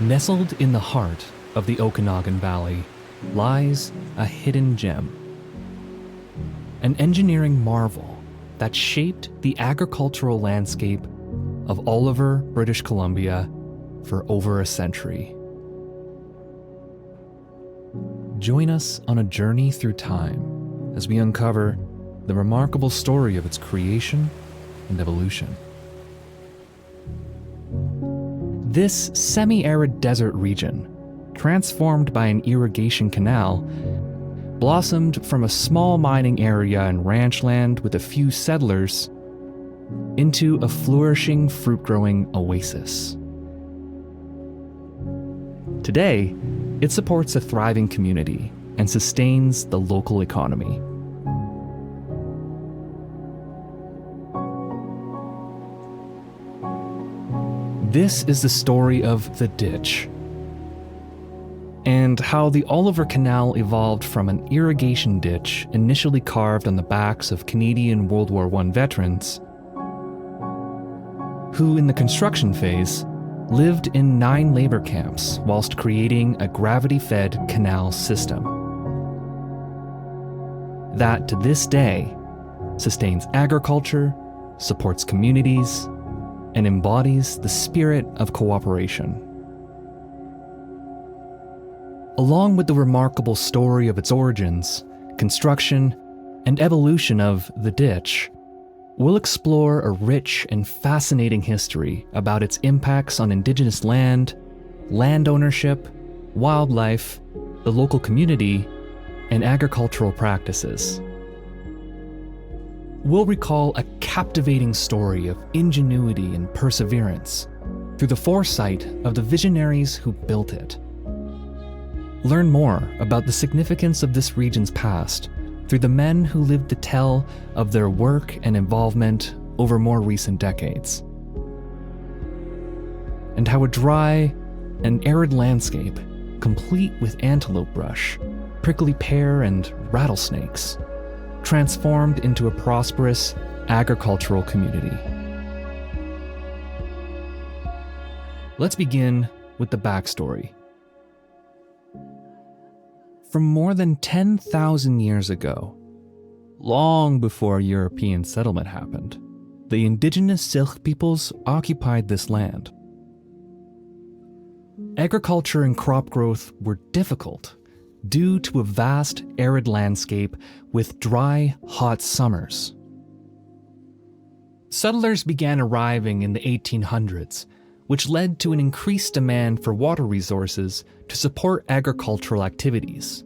Nestled in the heart of the Okanagan Valley lies a hidden gem. An engineering marvel that shaped the agricultural landscape of Oliver, British Columbia for over a century. Join us on a journey through time as we uncover the remarkable story of its creation and evolution. This semi-arid desert region, transformed by an irrigation canal, blossomed from a small mining area and ranch land with a few settlers into a flourishing fruit-growing oasis. Today, it supports a thriving community and sustains the local economy. This is the story of the ditch, and how the Oliver Canal evolved from an irrigation ditch initially carved on the backs of Canadian World War I veterans, who in the construction phase lived in 9 labor camps whilst creating a gravity-fed canal system that to this day sustains agriculture, supports communities, and embodies the spirit of cooperation. Along with the remarkable story of its origins, construction, and evolution of the ditch, we'll explore a rich and fascinating history about its impacts on Indigenous land ownership, wildlife, the local community, and agricultural practices. We'll recall a captivating story of ingenuity and perseverance through the foresight of the visionaries who built it. Learn more about the significance of this region's past through the men who lived to tell of their work and involvement over more recent decades. And how a dry and arid landscape, complete with antelope brush, prickly pear, and rattlesnakes, transformed into a prosperous agricultural community. Let's begin with the backstory. From more than 10,000 years ago, long before European settlement happened, the indigenous Syilx peoples occupied this land. Agriculture and crop growth were difficult due to a vast arid landscape with dry, hot summers. Settlers began arriving in the 1800s, which led to an increased demand for water resources to support agricultural activities.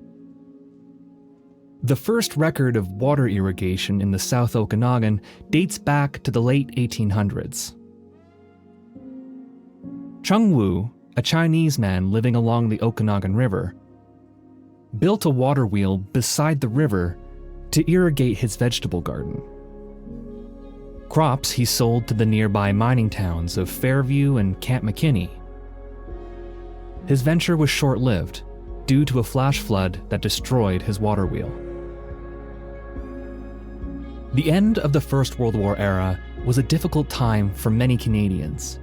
The first record of water irrigation in the South Okanagan dates back to the late 1800s. Chung Wu, a Chinese man living along the Okanagan River, built a water wheel beside the river to irrigate his vegetable garden. Crops he sold to the nearby mining towns of Fairview and Camp McKinney. His venture was short-lived due to a flash flood that destroyed his water wheel. The end of the First World War era was a difficult time for many Canadians.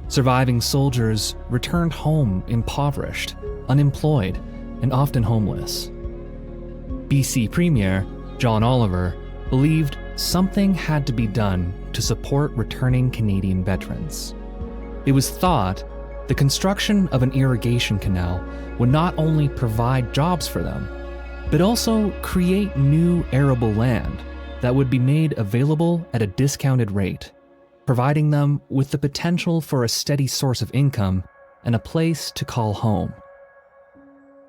Surviving soldiers returned home impoverished, unemployed, and often homeless. BC Premier John Oliver believed something had to be done to support returning Canadian veterans. It was thought the construction of an irrigation canal would not only provide jobs for them, but also create new arable land that would be made available at a discounted rate, providing them with the potential for a steady source of income and a place to call home,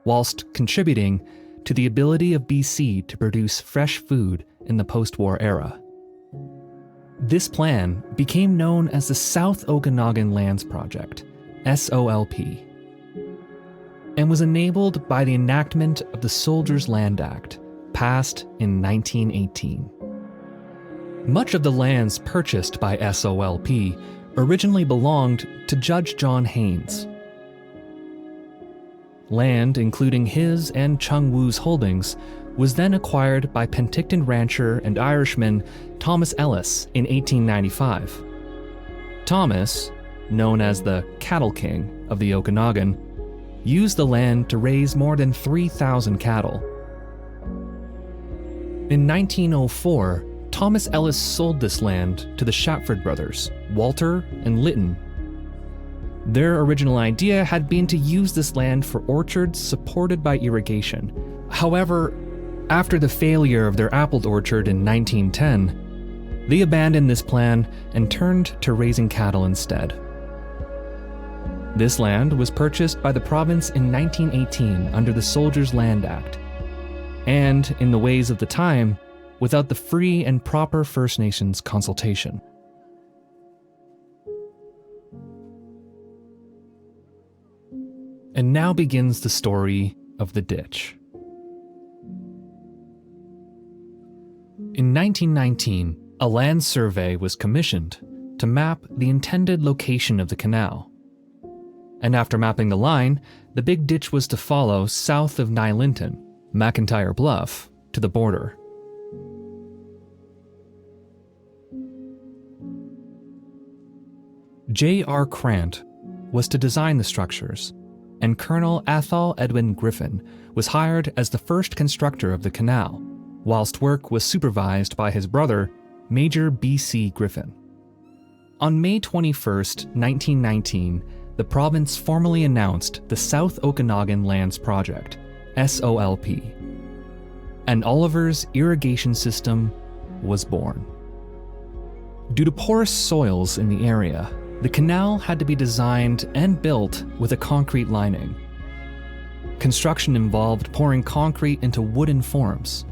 whilst contributing to the ability of BC to produce fresh food in the post-war era. This plan became known as the South Okanagan Lands Project, SOLP, and was enabled by the enactment of the Soldiers' Land Act, passed in 1918. Much of the lands purchased by SOLP originally belonged to Judge John Haynes. Land, including his and Chung Wu's holdings, was then acquired by Penticton rancher and Irishman Thomas Ellis in 1895. Thomas, known as the Cattle King of the Okanagan, used the land to raise more than 3,000 cattle. In 1904, Thomas Ellis sold this land to the Shapford brothers, Walter and Lytton. Their original idea had been to use this land for orchards supported by irrigation. However, after the failure of their apple orchard in 1910, they abandoned this plan and turned to raising cattle instead. This land was purchased by the province in 1918 under the Soldiers' Land Act, and, in the ways of the time, without the free and proper First Nations consultation. And now begins the story of the ditch. In 1919, a land survey was commissioned to map the intended location of the canal. And after mapping the line, the big ditch was to follow south of Nylinton, McIntyre Bluff, to the border. J.R. Krant was to design the structures, and Colonel Athol Edwin Griffin was hired as the first constructor of the canal, whilst work was supervised by his brother, Major B.C. Griffin. On May 21, 1919, the province formally announced the South Okanagan Lands Project, SOLP, and Oliver's irrigation system was born. Due to porous soils in the area, the canal had to be designed and built with a concrete lining. Construction involved pouring concrete into wooden forms.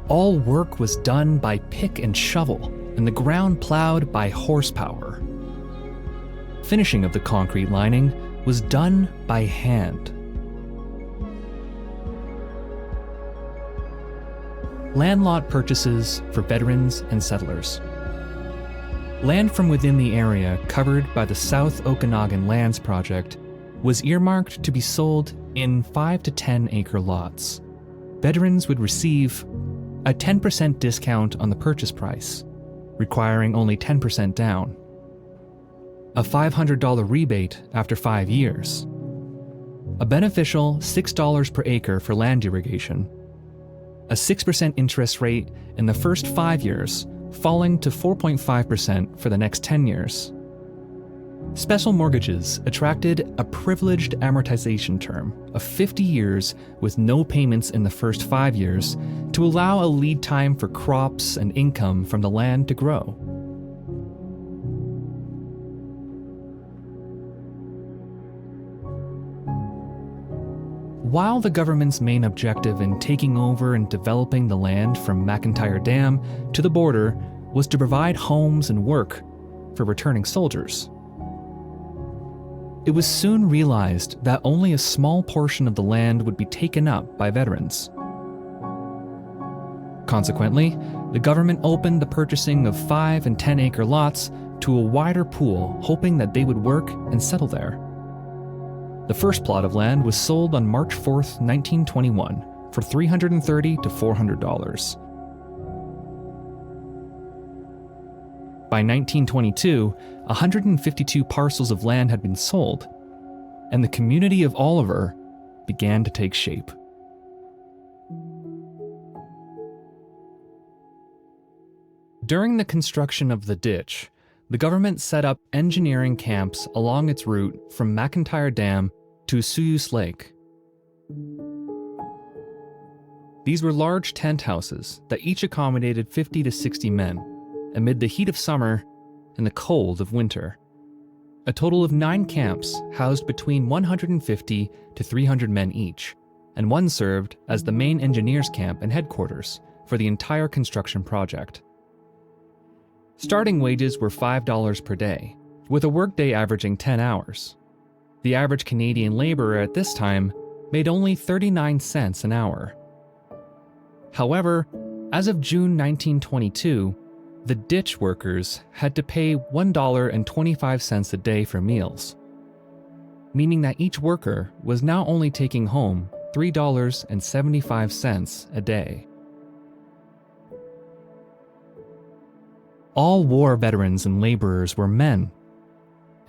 All work was done by pick and shovel, and the ground plowed by horsepower. Finishing of the concrete lining was done by hand. Land lot purchases for veterans and settlers. Land from within the area covered by the South Okanagan Lands Project was earmarked to be sold in 5 to 10 acre lots. Veterans would receive a 10% discount on the purchase price, requiring only 10% down, a $500 rebate after 5 years, a beneficial $6 per acre for land irrigation, a 6% interest rate in the first 5 years, falling to 4.5% for the next 10 years. Special mortgages attracted a privileged amortization term of 50 years with no payments in the first 5 years to allow a lead time for crops and income from the land to grow. While the government's main objective in taking over and developing the land from McIntyre Dam to the border was to provide homes and work for returning soldiers, it was soon realized that only a small portion of the land would be taken up by veterans. Consequently, the government opened the purchasing of 5 and 10 acre lots to a wider pool, hoping that they would work and settle there. The first plot of land was sold on March 4, 1921, for $330 to $400. By 1922, 152 parcels of land had been sold, and the community of Oliver began to take shape. During the construction of the ditch, the government set up engineering camps along its route from McIntyre Dam to Suyus Lake. These were large tent houses that each accommodated 50 to 60 men, amid the heat of summer and the cold of winter. A total of 9 camps housed between 150 to 300 men each, and one served as the main engineers' camp and headquarters for the entire construction project. Starting wages were $5 per day, with a workday averaging 10 hours. The average Canadian laborer at this time made only 39 cents an hour. However, as of June 1922, the ditch workers had to pay $1.25 a day for meals, meaning that each worker was now only taking home $3.75 a day. All war veterans and laborers were men,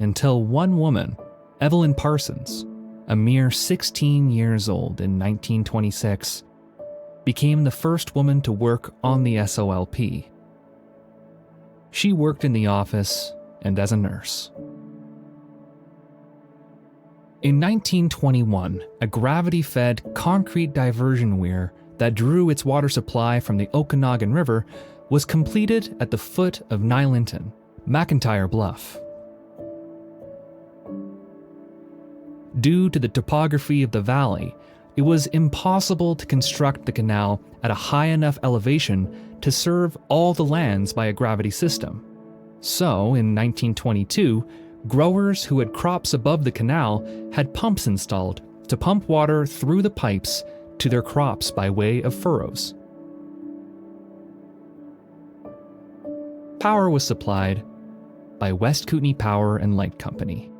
until one woman, Evelyn Parsons, a mere 16 years old in 1926, became the first woman to work on the SOLP. She worked in the office and as a nurse. In 1921, a gravity-fed concrete diversion weir that drew its water supply from the Okanagan River was completed at the foot of Nilinton, McIntyre Bluff. Due to the topography of the valley, it was impossible to construct the canal at a high enough elevation to serve all the lands by a gravity system. So, in 1922, growers who had crops above the canal had pumps installed to pump water through the pipes to their crops by way of furrows. Power was supplied by West Kootenay Power and Light Company.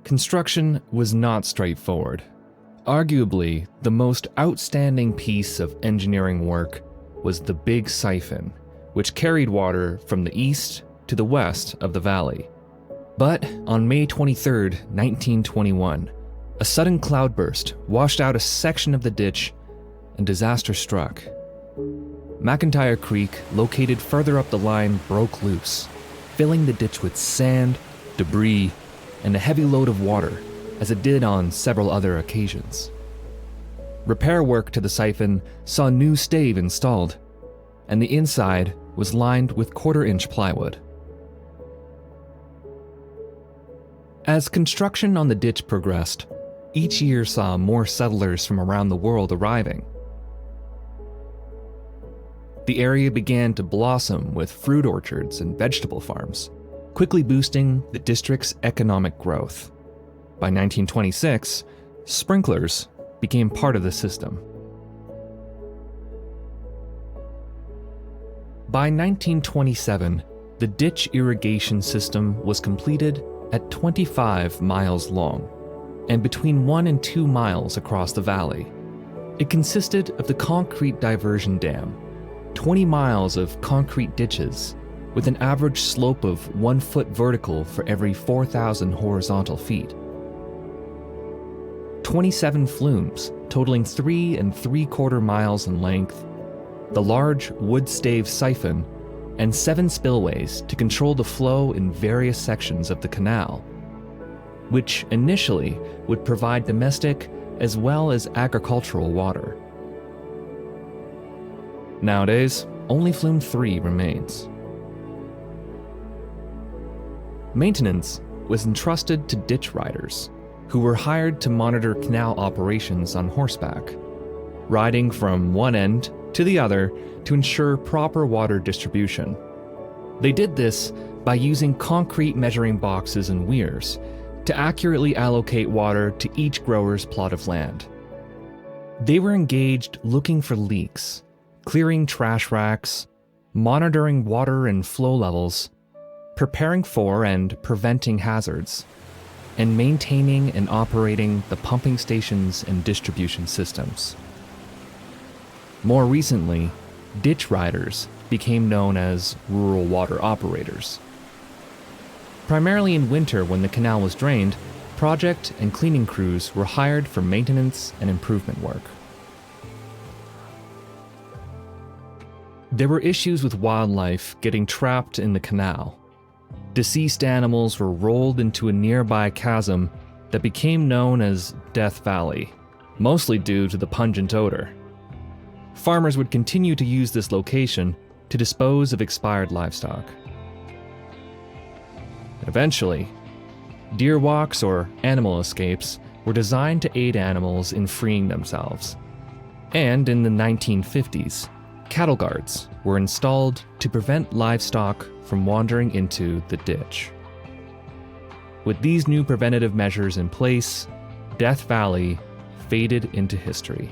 Construction was not straightforward. Arguably, the most outstanding piece of engineering work was the Big Siphon, which carried water from the east to the west of the valley. But on May 23, 1921, a sudden cloudburst washed out a section of the ditch and disaster struck. McIntyre Creek, located further up the line, broke loose, filling the ditch with sand, debris, and a heavy load of water, as it did on several other occasions. Repair work to the siphon saw new stave installed, and the inside was lined with quarter-inch plywood. As construction on the ditch progressed, each year saw more settlers from around the world arriving. The area began to blossom with fruit orchards and vegetable farms, quickly boosting the district's economic growth. By 1926, sprinklers became part of the system. By 1927, the ditch irrigation system was completed at 25 miles long and between 1 and 2 miles across the valley. It consisted of the concrete diversion dam, 20 miles of concrete ditches, with an average slope of 1 foot vertical for every 4,000 horizontal feet. 27 flumes, totaling 3 3/4 miles in length, the large wood stave siphon, and 7 spillways to control the flow in various sections of the canal, which initially would provide domestic as well as agricultural water. Nowadays, only Flume 3 remains. Maintenance was entrusted to ditch riders, who were hired to monitor canal operations on horseback, riding from one end to the other to ensure proper water distribution. They did this by using concrete measuring boxes and weirs to accurately allocate water to each grower's plot of land. They were engaged looking for leaks, clearing trash racks, monitoring water and flow levels, preparing for and preventing hazards, and maintaining and operating the pumping stations and distribution systems. More recently, ditch riders became known as rural water operators. Primarily in winter when the canal was drained, project and cleaning crews were hired for maintenance and improvement work. There were issues with wildlife getting trapped in the canal. Deceased animals were rolled into a nearby chasm that became known as Death Valley, mostly due to the pungent odor. Farmers would continue to use this location to dispose of expired livestock. Eventually, deer walks or animal escapes were designed to aid animals in freeing themselves. And in the 1950s, cattle guards were installed to prevent livestock from wandering into the ditch. With these new preventative measures in place, Death Valley faded into history.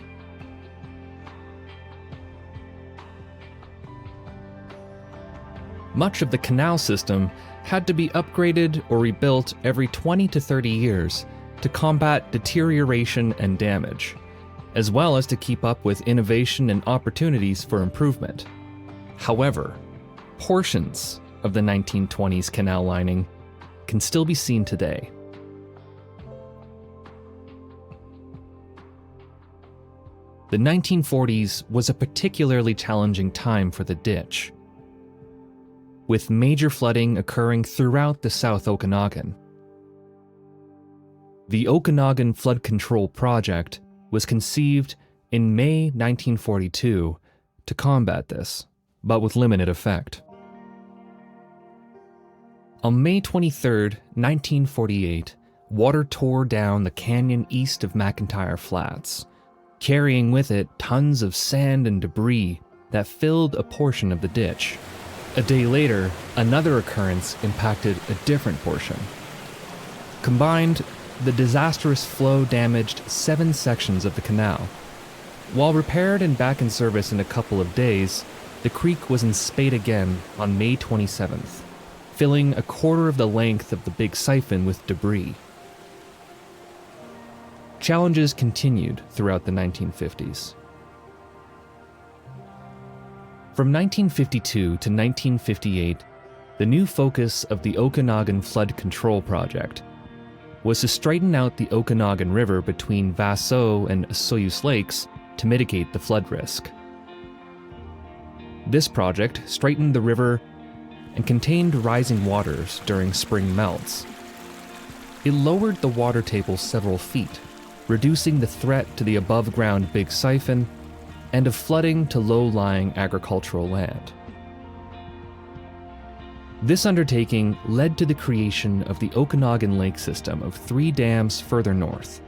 Much of the canal system had to be upgraded or rebuilt every 20 to 30 years to combat deterioration and damage, as well as to keep up with innovation and opportunities for improvement. However, portions of the 1920s canal lining can still be seen today. The 1940s was a particularly challenging time for the ditch, with major flooding occurring throughout the South Okanagan. The Okanagan Flood Control Project was conceived in May 1942 to combat this, but with limited effect. On May 23, 1948, water tore down the canyon east of McIntyre Flats, carrying with it tons of sand and debris that filled a portion of the ditch. A day later, another occurrence impacted a different portion. Combined, the disastrous flow damaged 7 sections of the canal. While repaired and back in service in a couple of days, the creek was in spate again on May 27th, filling a quarter of the length of the big siphon with debris. Challenges continued throughout the 1950s. From 1952 to 1958, the new focus of the Okanagan Flood Control Project was to straighten out the Okanagan River between Vaso and Osoyoos Lakes to mitigate the flood risk. This project straightened the river and contained rising waters during spring melts. It lowered the water table several feet, reducing the threat to the above-ground Big Siphon and of flooding to low-lying agricultural land. This undertaking led to the creation of the Okanagan Lake system of 3 dams further north,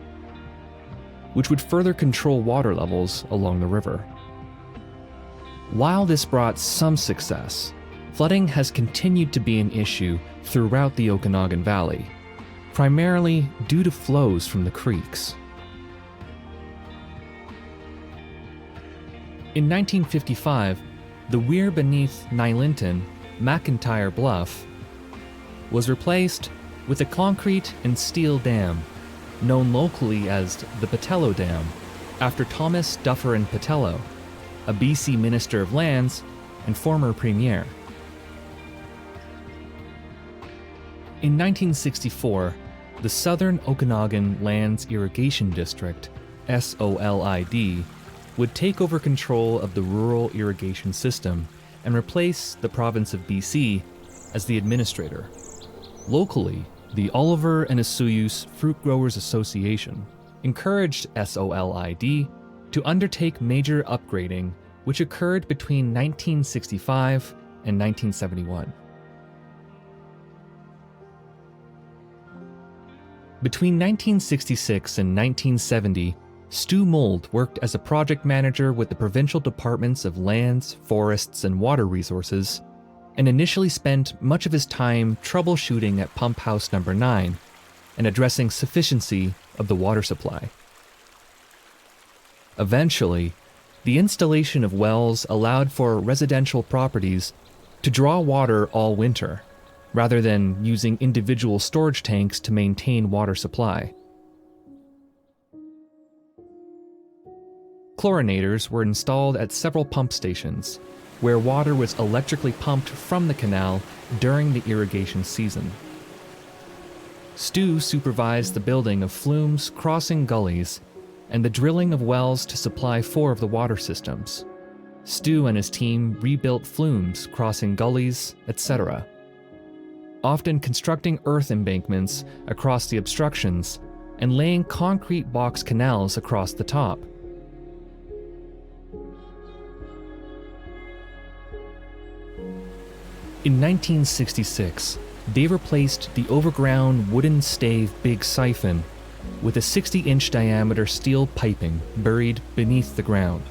which would further control water levels along the river. While this brought some success, flooding has continued to be an issue throughout the Okanagan Valley, primarily due to flows from the creeks. In 1955, the weir beneath Nylinton, McIntyre Bluff, was replaced with a concrete and steel dam, known locally as the Patello Dam, after Thomas Dufferin Patello, a BC Minister of Lands and former Premier. In 1964, the Southern Okanagan Lands Irrigation District, SOLID, would take over control of the rural irrigation system and replace the province of BC as the administrator. Locally, the Oliver and Osoyoos Fruit Growers Association encouraged SOLID to undertake major upgrading, which occurred between 1965 and 1971. Between 1966 and 1970, Stu Mould worked as a project manager with the provincial departments of Lands, Forests, and Water Resources, and initially spent much of his time troubleshooting at Pump House Number 9 and addressing sufficiency of the water supply. Eventually, the installation of wells allowed for residential properties to draw water all winter, rather than using individual storage tanks to maintain water supply. Chlorinators were installed at several pump stations, where water was electrically pumped from the canal during the irrigation season. Stu supervised the building of flumes crossing gullies and the drilling of wells to supply 4 of the water systems. Stu and his team rebuilt flumes crossing gullies, etc., often constructing earth embankments across the obstructions and laying concrete box canals across the top. In 1966, they replaced the overground wooden stave Big Siphon with a 60-inch diameter steel piping buried beneath the ground.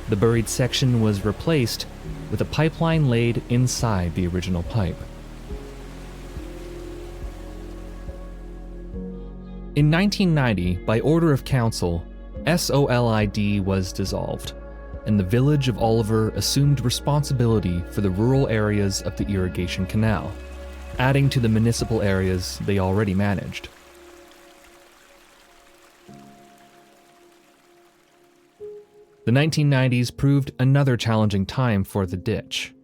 The buried section was replaced with a pipeline laid inside the original pipe. In 1990, by order of council, SOLID was dissolved, and the village of Oliver assumed responsibility for the rural areas of the irrigation canal, adding to the municipal areas they already managed. The 1990s proved another challenging time for the ditch.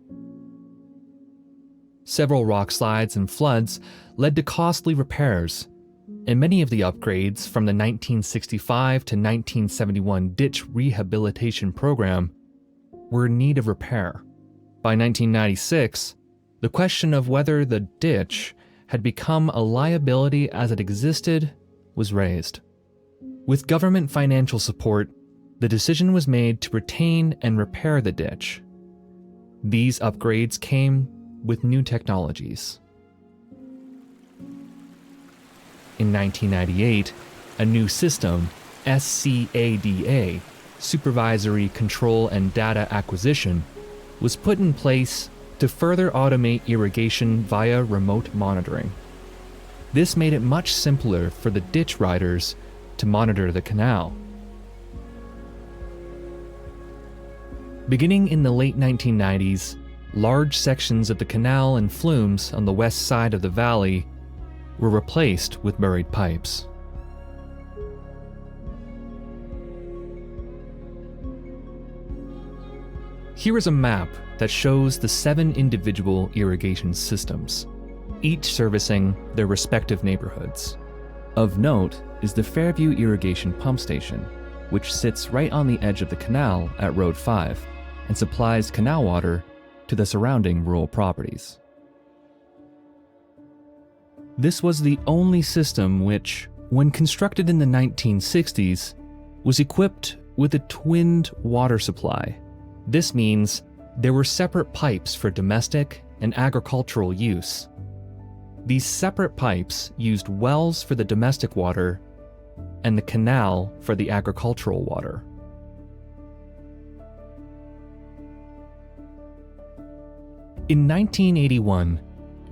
Several rock slides and floods led to costly repairs, and many of the upgrades from the 1965 to 1971 ditch rehabilitation program were in need of repair. By 1996, the question of whether the ditch had become a liability as it existed was raised. With government financial support, the decision was made to retain and repair the ditch. These upgrades came with new technologies. In 1998, a new system, SCADA, Supervisory Control and Data Acquisition, was put in place to further automate irrigation via remote monitoring. This made it much simpler for the ditch riders to monitor the canal. Beginning in the late 1990s, large sections of the canal and flumes on the west side of the valley were replaced with buried pipes. Here is a map that shows the 7 individual irrigation systems, each servicing their respective neighborhoods. Of note is the Fairview Irrigation Pump Station, which sits right on the edge of the canal at Road 5 and supplies canal water to the surrounding rural properties. This was the only system which, when constructed in the 1960s, was equipped with a twinned water supply. This means there were separate pipes for domestic and agricultural use. These separate pipes used wells for the domestic water and the canal for the agricultural water. In 1981,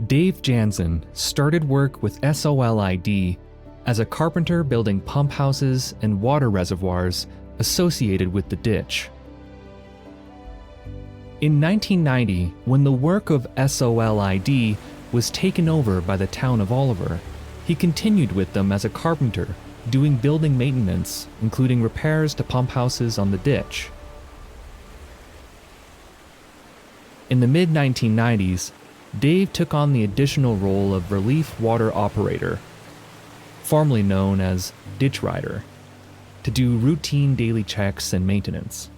Dave Jansen started work with SOLID as a carpenter building pump houses and water reservoirs associated with the ditch. In 1990, when the work of SOLID was taken over by the town of Oliver, he continued with them as a carpenter, doing building maintenance, including repairs to pump houses on the ditch. In the mid-1990s, Dave took on the additional role of relief water operator, formerly known as ditch rider, to do routine daily checks and maintenance.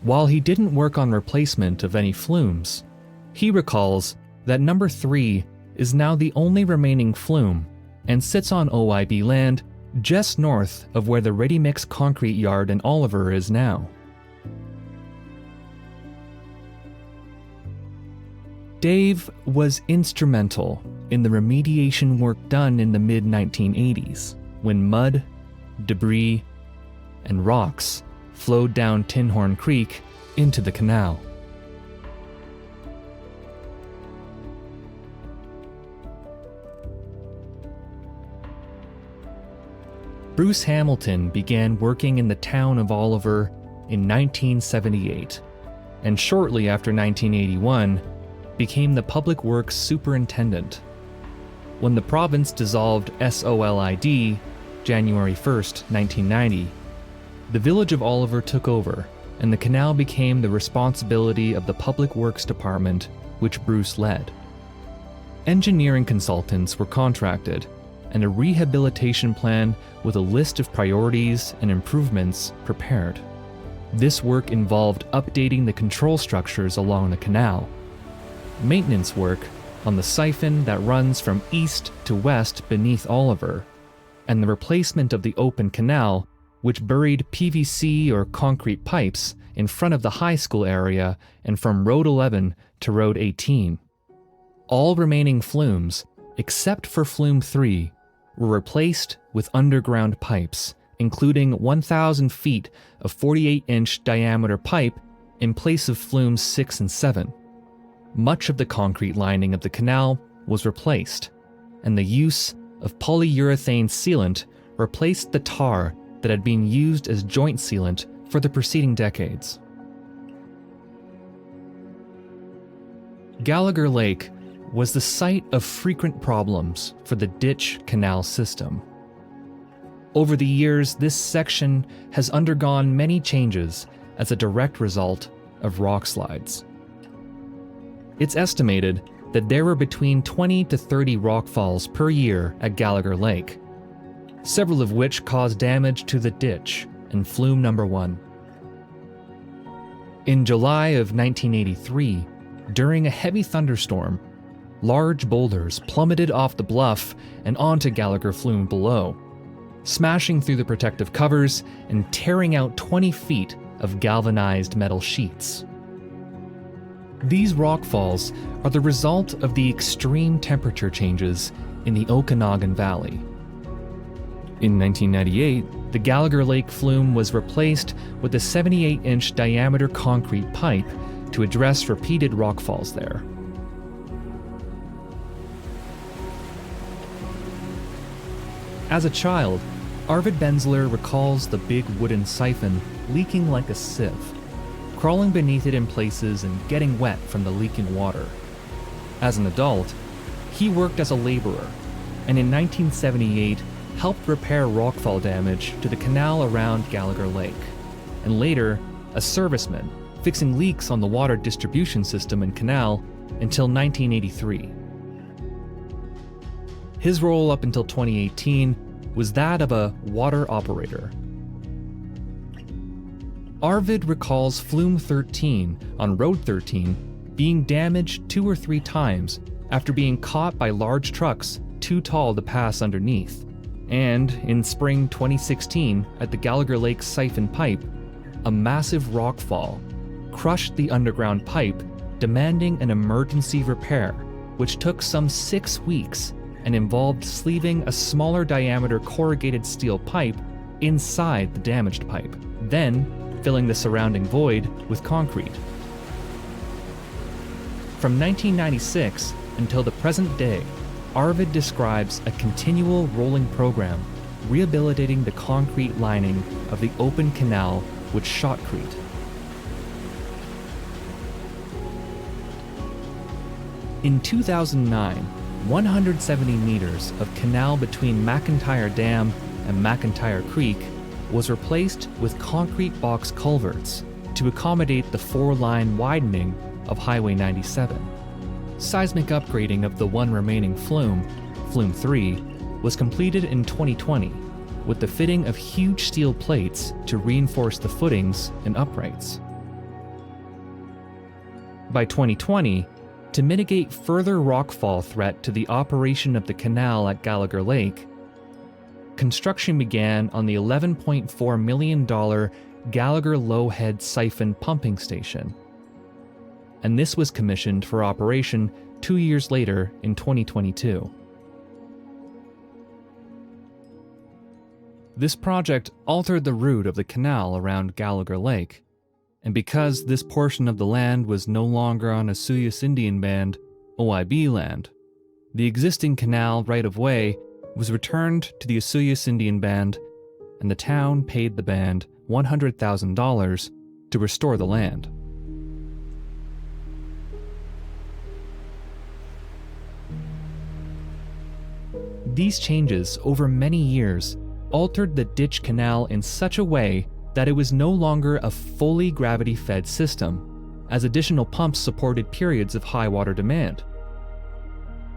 While he didn't work on replacement of any flumes, he recalls that number 3 is now the only remaining flume and sits on OIB land just north of where the ready-mix concrete yard in Oliver is now. Dave was instrumental in the remediation work done in the mid-1980s, when mud, debris, and rocks flowed down Tinhorn Creek into the canal. Bruce Hamilton began working in the town of Oliver in 1978, and shortly after 1981, became the Public Works Superintendent. When the province dissolved SOLID, January 1st, 1990, the village of Oliver took over, and the canal became the responsibility of the Public Works Department, which Bruce led. Engineering consultants were contracted, and a rehabilitation plan with a list of priorities and improvements prepared. This work involved updating the control structures along the canal, maintenance work on the siphon that runs from east to west beneath Oliver, and the replacement of the open canal, which buried PVC or concrete pipes in front of the high school area and from Road 11 to Road 18. All remaining flumes, except for Flume 3, were replaced with underground pipes, including 1,000 feet of 48-inch diameter pipe in place of Flumes 6 and 7. Much of the concrete lining of the canal was replaced, and the use of polyurethane sealant replaced the tar that had been used as joint sealant for the preceding decades. Gallagher Lake was the site of frequent problems for the ditch canal system. Over the years, this section has undergone many changes as a direct result of rock slides. It's estimated that there were between 20 to 30 rockfalls per year at Gallagher Lake, several of which caused damage to the ditch and flume number 1. In July of 1983, during a heavy thunderstorm, large boulders plummeted off the bluff and onto Gallagher Flume below, smashing through the protective covers and tearing out 20 feet of galvanized metal sheets. These rockfalls are the result of the extreme temperature changes in the Okanagan Valley. In 1998, the Gallagher Lake Flume was replaced with a 78-inch diameter concrete pipe to address repeated rockfalls there. As a child, Arvid Benzler recalls the big wooden siphon leaking like a sieve, crawling beneath it in places and getting wet from the leaking water. As an adult, he worked as a laborer, and in 1978 helped repair rockfall damage to the canal around Gallagher Lake, and later a serviceman fixing leaks on the water distribution system and canal until 1983. His role up until 2018 was that of a water operator. Arvid recalls Flume 13 on Road 13 being damaged 2 or 3 times after being caught by large trucks too tall to pass underneath. And in spring 2016, at the Gallagher Lake siphon pipe, a massive rockfall crushed the underground pipe, demanding an emergency repair, which took some 6 weeks and involved sleeving a smaller diameter corrugated steel pipe inside the damaged pipe, then filling the surrounding void with concrete. From 1996 until the present day, Arvid describes a continual rolling program rehabilitating the concrete lining of the open canal with shotcrete. In 2009, 170 meters of canal between McIntyre Dam and McIntyre Creek was replaced with concrete box culverts to accommodate the 4-line widening of Highway 97. Seismic upgrading of the one remaining flume, Flume 3, was completed in 2020 with the fitting of huge steel plates to reinforce the footings and uprights. By 2020, to mitigate further rockfall threat to the operation of the canal at Gallagher Lake, construction began on the $11.4 million Gallagher Lowhead Siphon Pumping Station, and this was commissioned for operation 2 years later in 2022. This project altered the route of the canal around Gallagher Lake, and because this portion of the land was no longer on Osuyas Indian Band, OIB land, the existing canal right-of-way was returned to the Osuyas Indian Band, and the town paid the band $100,000 to restore the land. These changes over many years altered the ditch canal in such a way that it was no longer a fully gravity-fed system, as additional pumps supported periods of high water demand.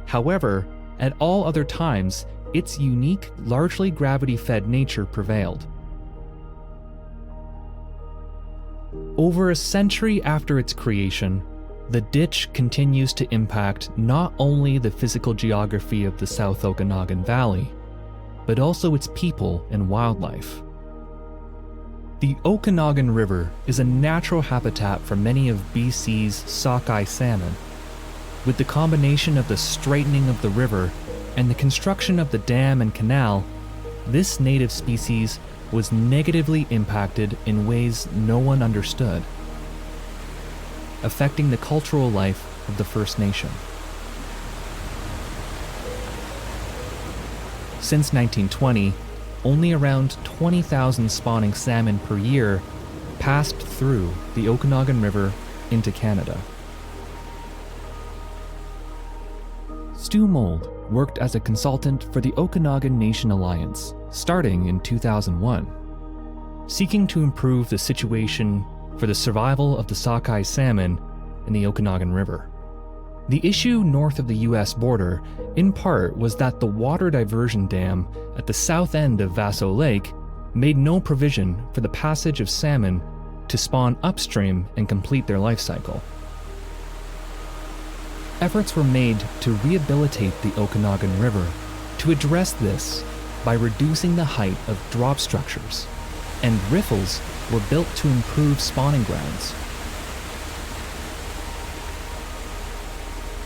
However, at all other times, its unique, largely gravity-fed nature prevailed. Over a century after its creation, the ditch continues to impact not only the physical geography of the South Okanagan Valley, but also its people and wildlife. The Okanagan River is a natural habitat for many of BC's sockeye salmon. With the combination of the straightening of the river and the construction of the dam and canal, this native species was negatively impacted in ways no one understood, affecting the cultural life of the First Nation. Since 1920, only around 20,000 spawning salmon per year passed through the Okanagan River into Canada. Stu Mold worked as a consultant for the Okanagan Nation Alliance, starting in 2001, seeking to improve the situation for the survival of the sockeye salmon in the Okanagan River. The issue north of the US border, in part, was that the water diversion dam at the south end of Vaso Lake made no provision for the passage of salmon to spawn upstream and complete their life cycle. Efforts were made to rehabilitate the Okanagan River to address this by reducing the height of drop structures, and riffles were built to improve spawning grounds.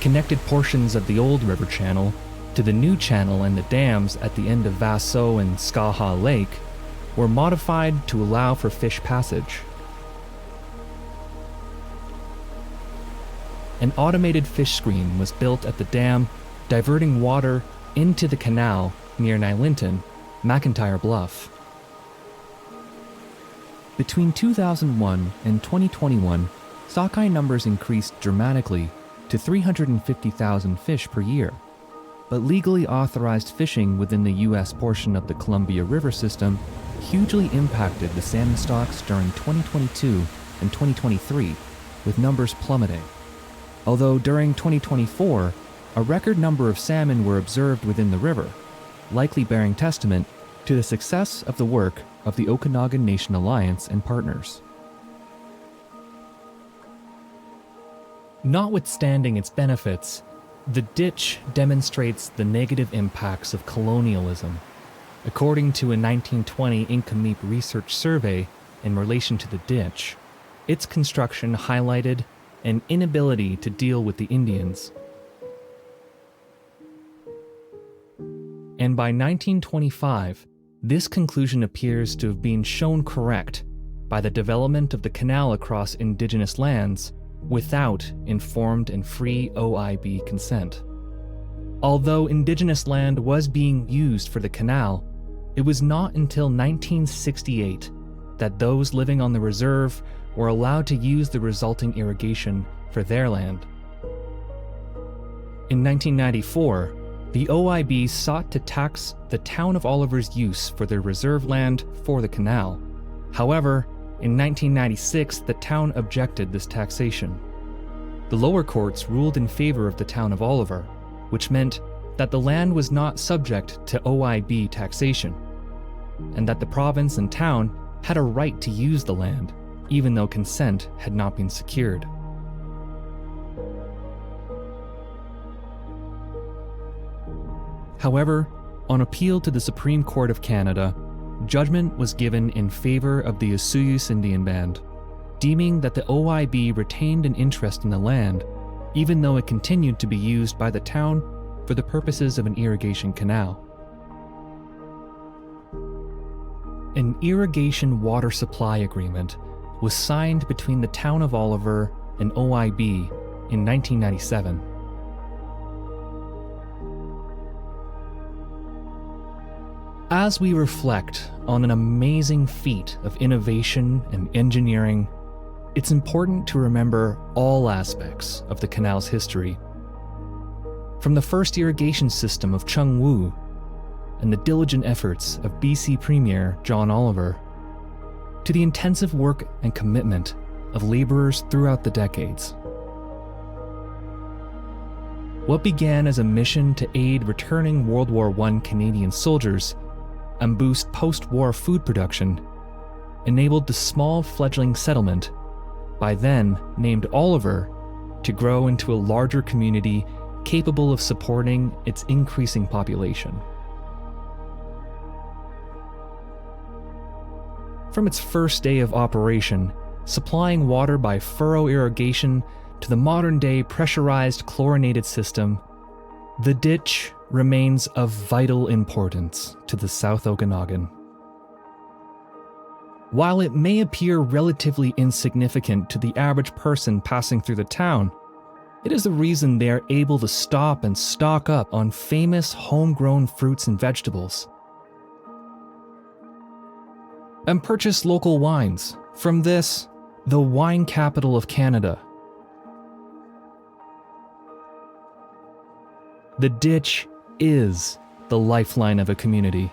Connected portions of the old river channel to the new channel and the dams at the end of Vaso and Skaha Lake were modified to allow for fish passage. An automated fish screen was built at the dam, diverting water into the canal near Nylinton, McIntyre Bluff. Between 2001 and 2021, sockeye numbers increased dramatically to 350,000 fish per year, but legally authorized fishing within the US portion of the Columbia River system hugely impacted the salmon stocks during 2022 and 2023, with numbers plummeting. Although during 2024, a record number of salmon were observed within the river, likely bearing testament to the success of the work of the Okanagan Nation Alliance and partners. Notwithstanding its benefits, the ditch demonstrates the negative impacts of colonialism. According to a 1920 Incomeep research survey in relation to the ditch, its construction highlighted an inability to deal with the Indians. And by 1925, this conclusion appears to have been shown correct by the development of the canal across indigenous lands without informed and free OIB consent. Although indigenous land was being used for the canal, it was not until 1968 that those living on the reserve were allowed to use the resulting irrigation for their land. In 1994, the OIB sought to tax the town of Oliver's use for their reserve land for the canal. However, in 1996, the town objected this taxation. The lower courts ruled in favor of the town of Oliver, which meant that the land was not subject to OIB taxation, and that the province and town had a right to use the land, even though consent had not been secured. However, on appeal to the Supreme Court of Canada, judgment was given in favor of the Osuyus Indian Band, deeming that the OIB retained an interest in the land, even though it continued to be used by the town for the purposes of an irrigation canal. An irrigation water supply agreement was signed between the town of Oliver and OIB in 1997. As we reflect on an amazing feat of innovation and engineering, it's important to remember all aspects of the canal's history. From the first irrigation system of Chung Wu and the diligent efforts of BC Premier John Oliver, to the intensive work and commitment of laborers throughout the decades. What began as a mission to aid returning World War I Canadian soldiers and boost post-war food production enabled the small fledgling settlement, by then named Oliver, to grow into a larger community capable of supporting its increasing population. From its first day of operation, supplying water by furrow irrigation to the modern-day pressurized chlorinated system, the ditch remains of vital importance to the South Okanagan. While it may appear relatively insignificant to the average person passing through the town, it is the reason they are able to stop and stock up on famous homegrown fruits and vegetables, and purchase local wines from this, the wine capital of Canada. The ditch is the lifeline of a community.